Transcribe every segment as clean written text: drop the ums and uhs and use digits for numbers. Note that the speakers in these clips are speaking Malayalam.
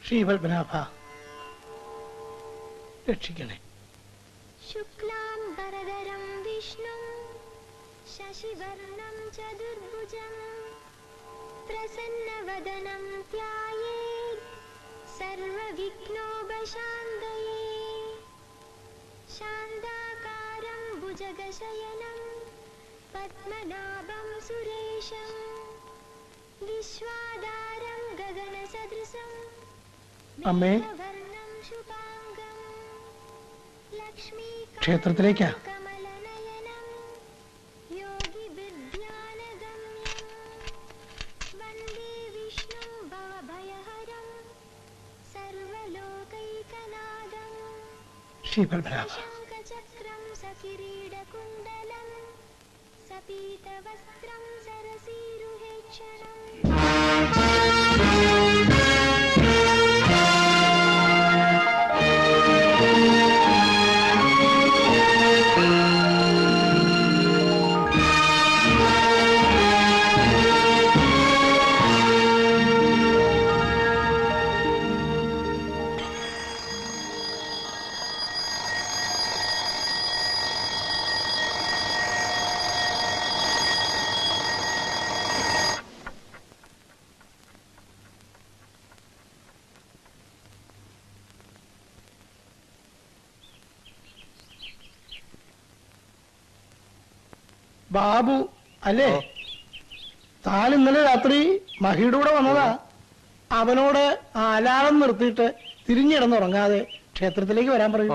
ശ്രീപത്മനാഭ രക്ഷിക്കണേ. ശുക്ലാം വരദരം വിഷ്ണും ശശിവർണം ചതുർഭുജം പ്രസന്നവദനം ധ്യായേത് സർവവിഘ്നോപശാന്തയേ ശാന്താകാരം ഭുജഗശയനം പദ്മനാഭം സുരേശം വിശ്വാധാരം ഗഗനസദൃശം അമ്മേ, ക്ഷേത്രത്തിലേക്കാ? ശ്രീപത്മനാഭ സപീതവസ്ത്രം സരസീരുഹേക്ഷണം ബാബു അല്ലേ? താൻ ഇന്നലെ രാത്രി മഹിയുടെ കൂടെ വന്നതാ. അവനോട് അലാറം നിർത്തിയിട്ട് തിരിഞ്ഞിടന്നുറങ്ങാതെ ക്ഷേത്രത്തിലേക്ക് വരാൻ പറയൂ.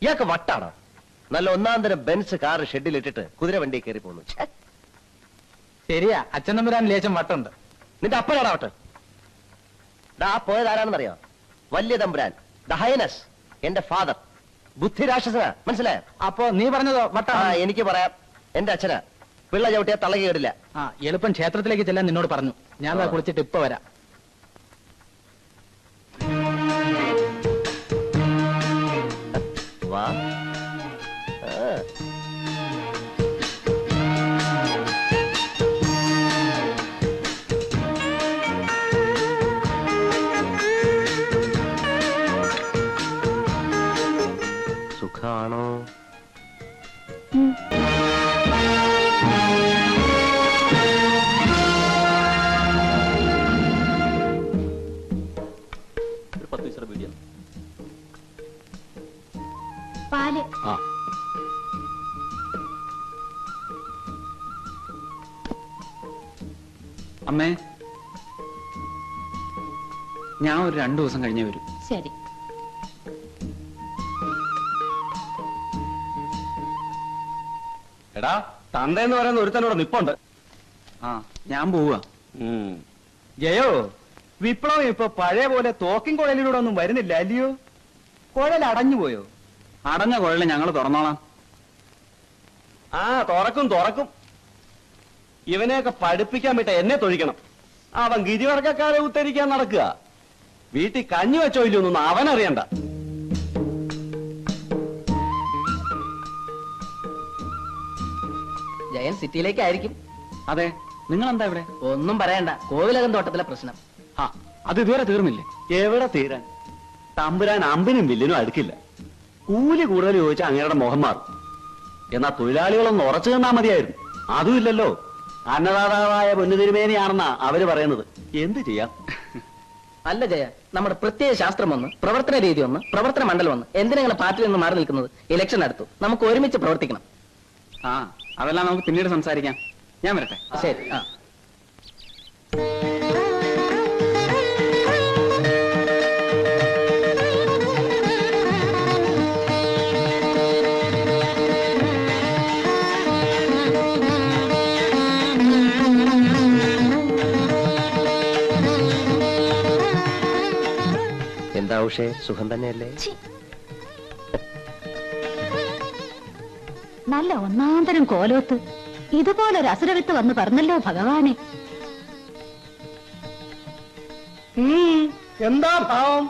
ഇയാൾക്ക് വട്ടാണ്. നല്ല ഒന്നാം തരം ബെൻസ് കാർ ഷെഡിലിട്ടിട്ട് കുതിര വണ്ടി കയറി പോന്നു. ശരിയാ, അച്ഛൻ തമ്പുരാൻ ലേശം വട്ടുണ്ട്. നിന്റെ അപ്പനാടാ വട്ട്. ആ പോയത് ആരാണെന്നറിയോ? വലിയ തമ്പുരാൻ, ദ ഹൈനസ്, എന്റെ ഫാദർ. ബുദ്ധിരാക്ഷസനാ, മനസ്സിലായോ? അപ്പോ നീ പറഞ്ഞതോ വട്ടാ? എനിക്ക് പറയാം. എന്റെ അച്ഛനാ. പിള്ള ചവിട്ടിയാ തളകി കേടില്ല. എളുപ്പം ക്ഷേത്രത്തിലേക്ക് ചെല്ലാൻ നിന്നോട് പറഞ്ഞു. ഞാൻ കുളിച്ചിട്ട് ഇപ്പൊ വരാം. വാ. സുഖാണോ? പാല്. അമ്മേ, ഞാൻ ഒരു 2 ദിവസം കഴിഞ്ഞേ വരൂ. ശരി. എടാ, തന്തയെന്ന് പറയുന്ന ഒരുത്തനോട് നിപ്പുണ്ട്. ഞാൻ പോവാ. ജയോ, വിപ്ലവം ഇപ്പൊ പഴയ പോലെ തോക്കിൻ കുഴലിലൂടെ ഒന്നും വരുന്നില്ല അല്ലയോ? കുഴൽ അടഞ്ഞു പോയോ? അടഞ്ഞ കുഴല് ഞങ്ങൾ തുറന്നോളാം. തുറക്കും. ഇവനെയൊക്കെ പഠിപ്പിക്കാൻ വിട്ട എന്നെ തൊഴിക്കണം. അവൻ ഗിരിവർഗക്കാരെ ഉത്തരിക്കാൻ നടക്കുക. വീട്ടിൽ കഞ്ഞി വെച്ചോ ഇല്ലൊന്നും അവനറിയണ്ട. ജയൻ സിറ്റിയിലേക്കായിരിക്കും. അതെ, നിങ്ങൾ എന്താ ഇവിടെ? ഒന്നും പറയണ്ട, കോവിലകം തോട്ടത്തിലെ പ്രശ്നം. അത് ഇതുവരെ തീർന്നില്ലേ? എവിടെ തീരാൻ? തമ്പുരാൻ അമ്പിനും വില്ലിനും അടുക്കില്ല. കൂലി കൂടുതൽ ചോദിച്ചാൽ അങ്ങയുടെ മുഖം മാറും. എന്നാ തൊഴിലാളികളൊന്ന് ഉറച്ചു തന്നാ മതിയായിരുന്നു. അതുമില്ലല്ലോ. അന്നദാതാവായ പൊന്നുതിരുമേനിയാണെന്നാ അവര് പറയുന്നത്. എന്ത് ചെയ്യാം? അല്ല ജയ, നമ്മുടെ പ്രത്യേക ശാസ്ത്രം ഒന്ന്, പ്രവർത്തന രീതി ഒന്ന്, പ്രവർത്തന മണ്ഡലം ഒന്ന്. എന്തിനാ പാർട്ടിയിൽ നിന്ന് മാറി നിൽക്കുന്നത്? ഇലക്ഷൻ അടുത്തു, നമുക്ക് ഒരുമിച്ച് പ്രവർത്തിക്കണം. അതെല്ലാം നമുക്ക് പിന്നീട് സംസാരിക്കാം. ഞാൻ വരട്ടെ. ശരി. എന്താ ഉഷേ, സുഖം തന്നെയല്ലേ? നല്ല ഒന്നാന്തരം കോലോത്ത് ഇതുപോലൊരു അസുരവിത്ത് വന്ന് പറഞ്ഞല്ലോ ഭഗവാനെ. എന്താ ഭാവം?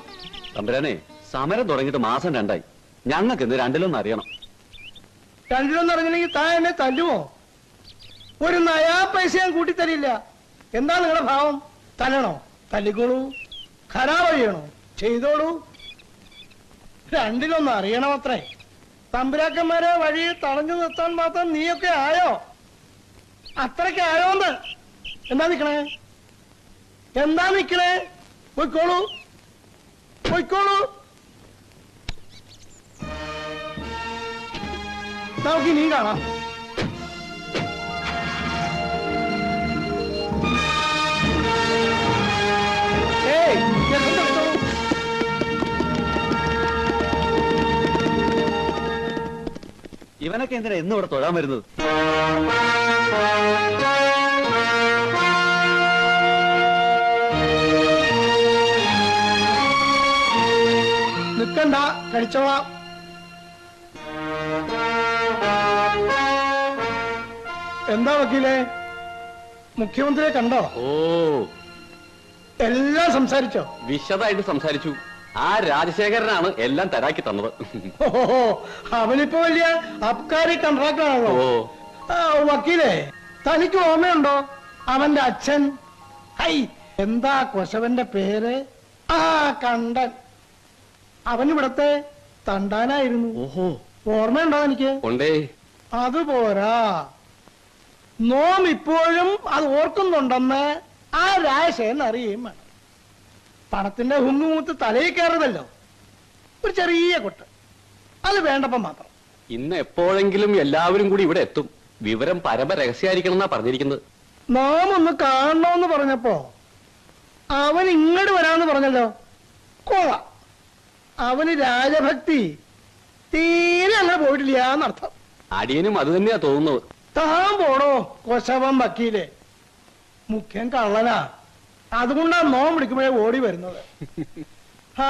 തമ്പുരാനെ, സമരം തുടങ്ങിയിട്ട് മാസം 2 ഞങ്ങൾക്ക് ഇന്ന് 2 അറിയണം. 2 അറിഞ്ഞില്ലെങ്കിൽ താൻ എന്നെ തല്ലുമോ? ഒരു നയാ പൈസ ഞാൻ കൂട്ടിത്തരില്ല. എന്താ നിങ്ങളുടെ ഭാവം? തല്ലണോ? തല്ലിക്കോളൂ. ഖരാബ് ചെയ്യണോ? ചെയ്തോളൂ. 2 അറിയണം അത്രേ. തമ്പുരാക്കന്മാരെ വഴി തടഞ്ഞു നിർത്താൻ മാത്രം നീയൊക്കെ ആയോ? അത്രയ്ക്ക് ആയോന്ന്? എന്താ നിക്കണേ? എന്താ നിക്കണേ? പോയിക്കോളൂ, പോയിക്കോളൂ. നമുക്ക് ഇനിയും കാണാം. ഏയ് ഇവനൊക്കെ എന്തിനാ എന്നും ഇവിടെ തൊഴാൻ വരുന്നത്? നിക്കണ്ട, കഴിച്ചോളാം. എന്താ വക്കീലേ, മുഖ്യമന്ത്രിയെ കണ്ടോ? ഓ, എല്ലാം സംസാരിച്ചോ? വിശദമായിട്ട് സംസാരിച്ചു. ആ രാജശേഖരനാണ് എല്ലാം തരാക്കി തന്നത്. ഓഹോ, അവനിപ്പോ വലിയ അബ്കാരി കോൺട്രാക്ടറാണല്ലോ. വക്കീലേ, തനിക്ക് ഓർമ്മയുണ്ടോ അവന്റെ അച്ഛൻ? ഹൈ, എന്താ കൊശവന്റെ പേര്? ആ, കണ്ടൻ. അവനിവിടത്തെ തണ്ടാനായിരുന്നു. ഓഹോ, ഓർമ്മയുണ്ടോ എനിക്ക്? ഉണ്ടേ. അതുപോരാ, നോം ഇപ്പോഴും അത് ഓർക്കുന്നുണ്ടെന്ന് ആ രാജശേഖരൻ അറിയുകയും വേണം. പണത്തിന്റെ ഹുങ്ങുമൂത്ത് തലയിൽ കയറുന്നല്ലോ. ഒരു ചെറിയ കൊട്ട്, അത് വേണ്ടപ്പോ മാത്രം. ഇന്ന് എപ്പോഴെങ്കിലും എല്ലാവരും കൂടി ഇവിടെ എത്തും. വിവരം പരമ രഹസ്യമായിരിക്കണം എന്നാ പറഞ്ഞിരിക്കുന്നത്. നാം ഒന്ന് കാണണമെന്ന് പറഞ്ഞപ്പോ അവൻ ഇങ്ങോട്ട് വരാമെന്ന് പറഞ്ഞല്ലോ. കൊള്ളാം. അവന് രാജഭക്തി തീരെ അങ്ങനെ പോയിട്ടില്ല എന്നർത്ഥം. അടിയനും അത് തന്നെയാ തോന്നുന്നത്. താൻ പോടോ കൊശവൻ വക്കീലെ. മുഖ്യൻ കള്ളനാ, അതുകൊണ്ടാ നോം വിളിക്കുമ്പോഴേ ഓടി വരുന്നത്. ആ,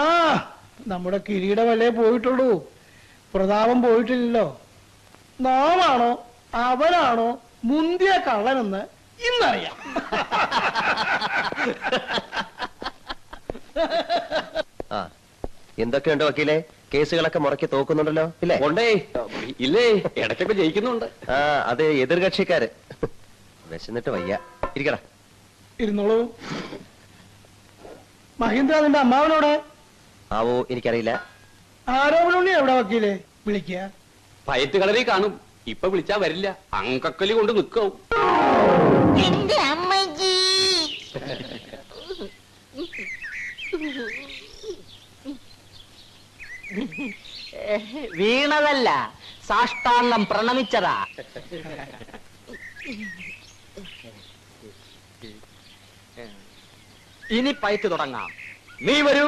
നമ്മുടെ കിരീടമല്ലേ പോയിട്ടുള്ളൂ, പ്രതാപം പോയിട്ടില്ലല്ലോ. നോമാണോ അവനാണോ മുന്തിയ കള്ളനെന്ന് ഇന്നറിയാം. ആ, എന്തൊക്കെയുണ്ട് വക്കീലെ? കേസുകളൊക്കെ മുറക്കി തോക്കുന്നുണ്ടല്ലോ, ഇല്ലേ? ഉണ്ടേ. ഇല്ലേ, ഇടയ്ക്കൊക്കെ ജയിക്കുന്നുണ്ട്. ആ, അത് എതിർകക്ഷിക്കാര്. വിശന്നിട്ട് വയ്യ. ഇരിക്കടാ. ഇരുന്നോളൂ. മഹീന്ദ്ര, നിന്റെ അമ്മാവനോടെ? ആവോ, എനിക്കറിയില്ല. ആരോപണി എവിടെ വക്കീലെ? വിളിക്കുക. പയറ്റ് കളറി കാണും. ഇപ്പൊ വിളിച്ചാ വരില്ല, അങ്കക്കലി കൊണ്ട് നിൽക്കും. വീണതല്ല, സാഷ്ടാംഗം പ്രണമിച്ചതാ. ഇനി പയറ്റ് തുടങ്ങാം. നീ വരൂ.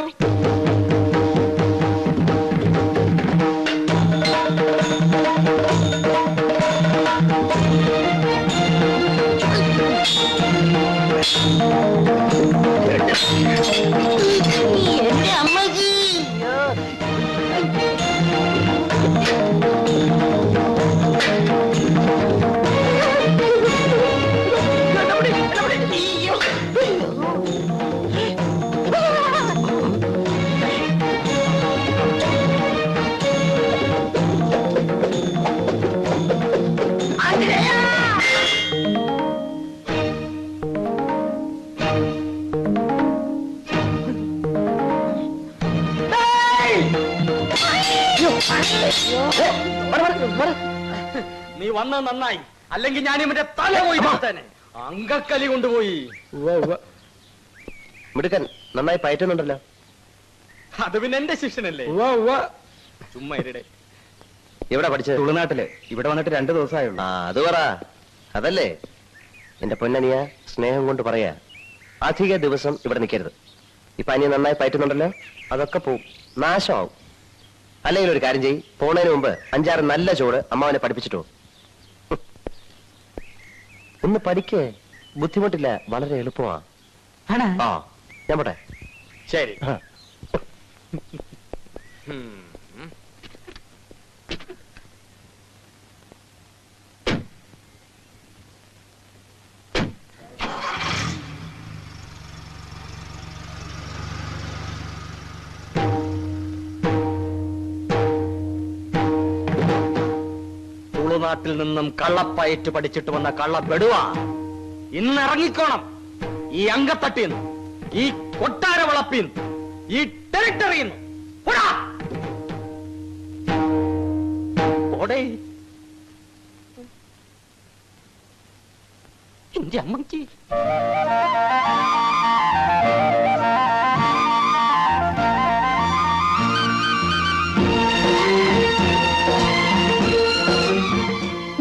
എന്റെ അമ്മജി. നീ വന്നത് നന്നായി, അല്ലെങ്കിൽ ഞാൻ ഇവന്റെ തല പോയി തന്നെ അങ്കക്കലി കൊണ്ടുപോയി. മിടുക്കൻ, നന്നായി പയറ്റുന്നുണ്ടല്ലോ. അത് പിന്നെ എന്റെ ശിഷ്യനല്ലേ. ചുമ്മാ ഇരിടെ. എവിടെ പഠിച്ചത്? തുളുനാട്ടില്. ഇവിടെ വന്നിട്ട് 2 ദിവസമായുള്ളൂ. ആ, അത് പറ. അതല്ലേ എന്റെ പൊന്നനിയ, സ്നേഹം കൊണ്ട് പറയാ, അധിക ദിവസം ഇവിടെ നിൽക്കരുത്. ഇപ്പൊ അനിയ നന്നായി പയറ്റുന്നുണ്ടല്ലോ, അതൊക്കെ പോവും, നാശമാവും. അല്ലെങ്കിൽ ഒരു കാര്യം ചെയ്യ്, പോണതിന് മുമ്പ് 5-6 നല്ല ചോറ് അമ്മാവനെ പഠിപ്പിച്ചിട്ടോ. ഒന്ന് പഠിക്കേ, ബുദ്ധിമുട്ടില്ല, വളരെ എളുപ്പമാ. ആ, ഞാൻ പോട്ടെ. ശരി. തുളുനാട്ടിൽ നിന്നും കള്ളപ്പയറ്റ് പഠിച്ചിട്ട് വന്ന കള്ളപ്പെടുവ ഇന്നിറങ്ങിക്കോണം. ഈ അങ്കത്തട്ടിന്ന്, ഈ കൊട്ടാര വളപ്പിന്ന്, ഈ ടെറിട്ടറിന്ന്. എന്റെ അമ്മക്ക്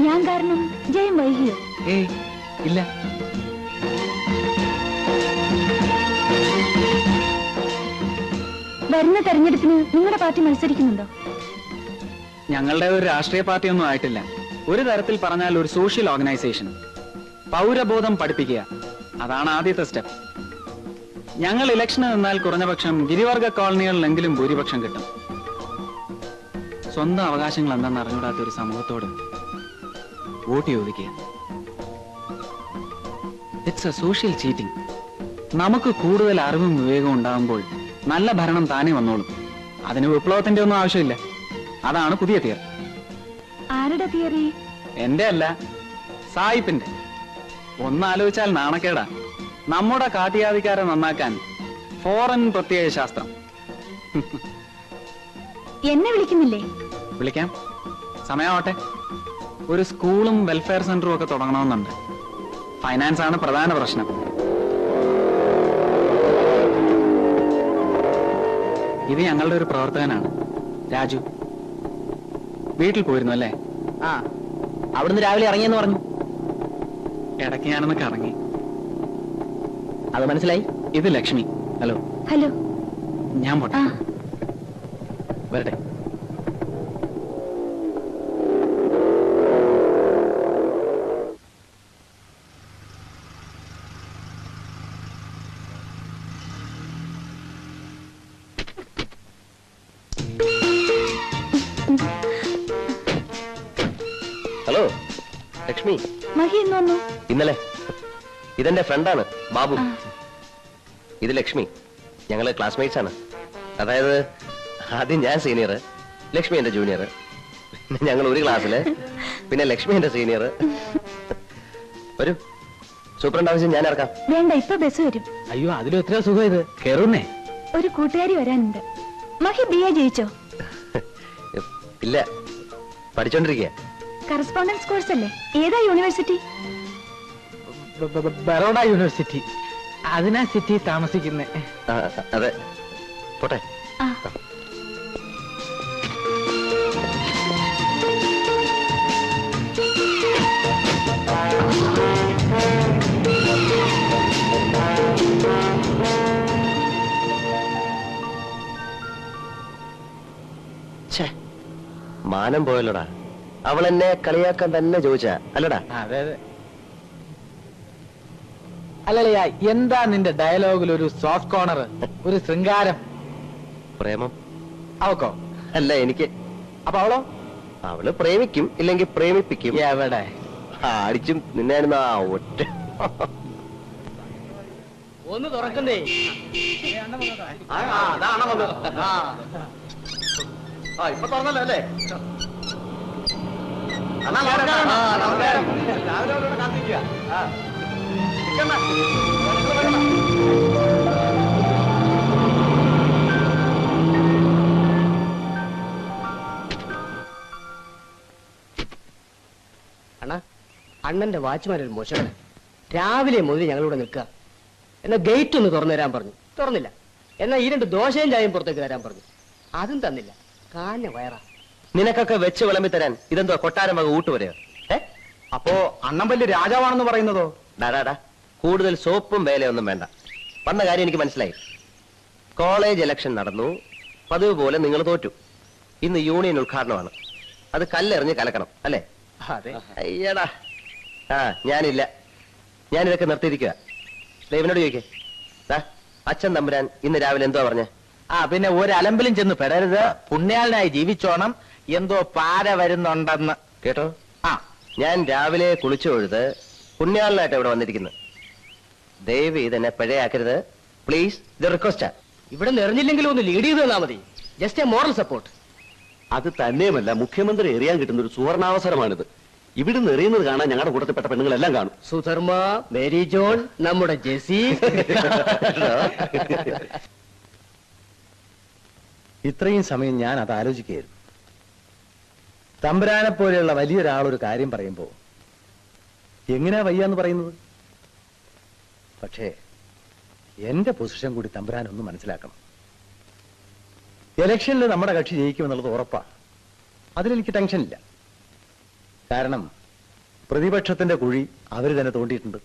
ഞാൻ കാരണം ജയം വൈകിയോ? ഇല്ല. വരുന്ന തെരഞ്ഞെടുപ്പിന് നിങ്ങളുടെ പാർട്ടി മത്സരിക്കുന്നുണ്ടോ? ഞങ്ങളുടെ ഒരു രാഷ്ട്രീയ പാർട്ടിയൊന്നും ആയിട്ടില്ല. ഒരു തരത്തിൽ പറഞ്ഞാൽ ഒരു സോഷ്യൽ ഓർഗനൈസേഷൻ. പൗരബോധം പഠിപ്പിക്കുക, അതാണ് ആദ്യത്തെ സ്റ്റെപ്പ്. ഞങ്ങൾ ഇലക്ഷന് നിന്നാൽ കുറഞ്ഞപക്ഷം ഗിരിവർഗ കോളനികളിലെങ്കിലും ഭൂരിപക്ഷം കിട്ടും. സ്വന്തം അവകാശങ്ങൾ എന്താണെന്ന് അറിഞ്ഞൂടാത്ത ഒരു സമൂഹത്തോട് വോട്ട് ചോദിക്കുക. It's A social cheating. നമുക്ക് കൂടുതൽ അറിവും വിവേകവും ഉണ്ടാകുമ്പോൾ നല്ല ഭരണം താനേ വന്നോളും. അതിന് വിപ്ലവത്തിന്റെ ഒന്നും ആവശ്യമില്ല. അതാണ് പുതിയ തിയറി. ആരുടെ തിയറി? എന്റെ അല്ല, സായിപ്പിന്റെ. ഒന്നാലോചിച്ചാൽ നാണക്കേടാ. നമ്മുടെ കാട്ടിയാദിക്കാരെ നന്നാക്കാൻ ഫോറിൻ പ്രത്യേക ശാസ്ത്രം. എന്നെ വിളിക്കുന്നില്ലേ? വിളിക്കാം, സമയമാവട്ടെ. ഒരു സ്കൂളും വെൽഫെയർ സെന്ററും ഒക്കെ തുടങ്ങണമെന്നുണ്ട്. ഫൈനാൻസ് ആണ് പ്രധാന പ്രശ്നം. ഇത് ഞങ്ങളുടെ ഒരു പ്രവർത്തകനാണ്, രാജു. വീട്ടിൽ പോയിരുന്നു അല്ലേ? ആ, അവിടുന്ന് രാവിലെ ഇറങ്ങിയെന്ന് പറഞ്ഞു. ഇടയ്ക്ക് ഞാനൊന്ന് കറങ്ങി. അത് മനസ്സിലായി. ഇത് ലക്ഷ്മി. ഹലോ. ഹലോ. ഞാൻ പോട്ടെ. ആ, വരട്ടെ. ഹലോ ലക്ഷ്മി. മഹി എന്ന് വന്നു. ഇന്നലെ. ഇതെന്റെ ഫ്രണ്ടാണ് ബാബു. ആ. ഇത് ലക്ഷ്മി. ഞങ്ങള് ക്ലാസ്മേറ്റ്സ് ആണ്. അതായത് ആദ്യം ഞാൻ സീനിയർ, ലക്ഷ്മി എന്റെ ജൂനിയർ. പിന്നെ ഞങ്ങൾ ഒരു ക്ലാസ്സില്. പിന്നെ ലക്ഷ്മി എന്റെ സീനിയർ. ഒരു സൂപ്രണ്ട് ആവശ്യം ഞാൻ ഇറക്കാം. വേണ്ട, ഇപ്പൊ ബസ് വരും. അയ്യോ, അതിലും എത്ര സുഖം ഇത്. കേറുന്നേ. ഒരു കൂട്ടുകാരി വരാനുണ്ട്. മഹി BA ജയിച്ചോ? ഇല്ല, പഠിച്ചോണ്ടിരിക്കുക. കറസ്പോണ്ടൻസ് കോഴ്സ് അല്ലേ? ഏതാ യൂണിവേഴ്സിറ്റി? ബറോഡ യൂണിവേഴ്സിറ്റി. അതിനാ സിറ്റി താമസിക്കുന്നേ. അതെ, പോട്ടെ. ആ. മാനം പോയല്ലോടാ. അവൾ എന്നെ കളിയാക്കാൻ തന്നെ ചോദിച്ചാ അല്ലടാ? അതെ അതെ. അല്ലല്ലയാ, എന്താ നിന്റെ ഡയലോഗിൽ ഒരു സോഫ്റ്റ് കോർണർ, ഒരു ശൃംഗാരം? പ്രേമം. അവക്കോ? അല്ല, എനിക്ക്. അപ്പൊ അവളോ? അവള് പ്രേമിക്കും, ഇല്ലെങ്കിൽ പ്രേമിപ്പിക്കും. എവിടെ? അടിച്ചും നിന്നായിരുന്നു ആ ഒറ്റ. ഒന്ന് തുറക്കണ്ടേ? അതാണ് വന്നത്. ഇപ്പൊ തുറന്നല്ലോ അല്ലേ? നമസ്കാരം. രാവിലെ കാത്തിരിക്കുക. അണ്ണാ, അണ്ണന്റെ വാച്ച്മാനൊരു മോശമാണ്. രാവിലെ മുതൽ ഞങ്ങളിവിടെ നിൽക്കുക. എന്നാ ഗേറ്റ് ഒന്ന് തുറന്നു തരാൻ പറഞ്ഞു, തുറന്നില്ല. എന്നാ ഈ 2 ദോശയും ചായയും പുറത്തേക്ക് തരാൻ പറഞ്ഞു, അതും തന്നില്ല. കാഞ്ഞ വയറാ. നിനക്കൊക്കെ വെച്ച് വിളമ്പി തരാൻ ഇതെന്തോ കൊട്ടാരം വക ഊട്ടുവരെയോ? അപ്പോ അണ്ണം വലിയ രാജാവാണെന്ന് പറയുന്നതോ? ഡാടാ, കൂടുതൽ സോപ്പും വേലയൊന്നും വേണ്ട. വന്ന കാര്യം എനിക്ക് മനസ്സിലായി. കോളേജ് ഇലക്ഷൻ നടന്നു, പതിവ് പോലെ നിങ്ങൾ തോറ്റു. ഇന്ന് യൂണിയൻ ഉദ്ഘാടനമാണ്. അത് കല്ലെറിഞ്ഞ് കലക്കണം അല്ലേ? അതെ. അയ്യടാ, ഞാനില്ല. ഞാനിതൊക്കെ നിർത്തിയിരിക്കുക. ദൈവനോട് ചോദിക്കേ. അച്ഛൻ തമ്പുരാൻ ഇന്ന് രാവിലെ എന്തോ പറഞ്ഞേ? പിന്നെ ഒരു അലമ്പിലും ചെന്ന് പെടരുത്, പുണ്യാളനായി ജീവിച്ചോണം, എന്തോ പാര വരുന്നുണ്ടെന്ന് കേട്ടോ? ആ ഞാൻ രാവിലെ കുളിച്ചു തൊഴുത് പുണ്യാളനായിട്ട് ഇവിടെ വന്നിരിക്കുന്നു. ദയവ് ഇതെന്നെ പിഴയാക്കരുത് പ്ലീസ്. ഇത് റിക്വസ്റ്റാ. ഇവിടെ നിറഞ്ഞില്ലെങ്കിലും ഒന്ന് ലീഡ് ചെയ്ത് തന്നാ മതി. Just A moral support. അത് തന്നെയുമല്ല, മുഖ്യമന്ത്രി എറിയാൻ കിട്ടുന്ന ഒരു സുവർണാവസരമാണിത്. ഇവിടുന്ന് എറിയുന്നത് കാണാൻ ഞങ്ങളുടെ കൂട്ടത്തിൽപ്പെട്ട പെണ്ണുങ്ങളെല്ലാം കാണും. സുധർമ്മ, മേരി ജോൺ, നമ്മുടെ ജെസി. ഇത്രയും സമയം ഞാൻ അത് ആലോചിക്കുകയായിരുന്നു. തമ്പുരാനെ പോലെയുള്ള വലിയൊരാളൊരു കാര്യം പറയുമ്പോ എങ്ങനെയാ വയ്യാന്ന് പറയുന്നത്? പക്ഷേ എന്റെ പൊസിഷൻ കൂടി തമ്പുരാൻ ഒന്ന് മനസ്സിലാക്കണം. ഇലക്ഷനിൽ നമ്മുടെ കക്ഷി ജയിക്കുമെന്നുള്ളത് ഉറപ്പാ. അതിലെനിക്ക് ടെൻഷനില്ല. കാരണം പ്രതിപക്ഷത്തിന്റെ കുഴി അവർ തന്നെ തോണ്ടിയിട്ടുണ്ട്.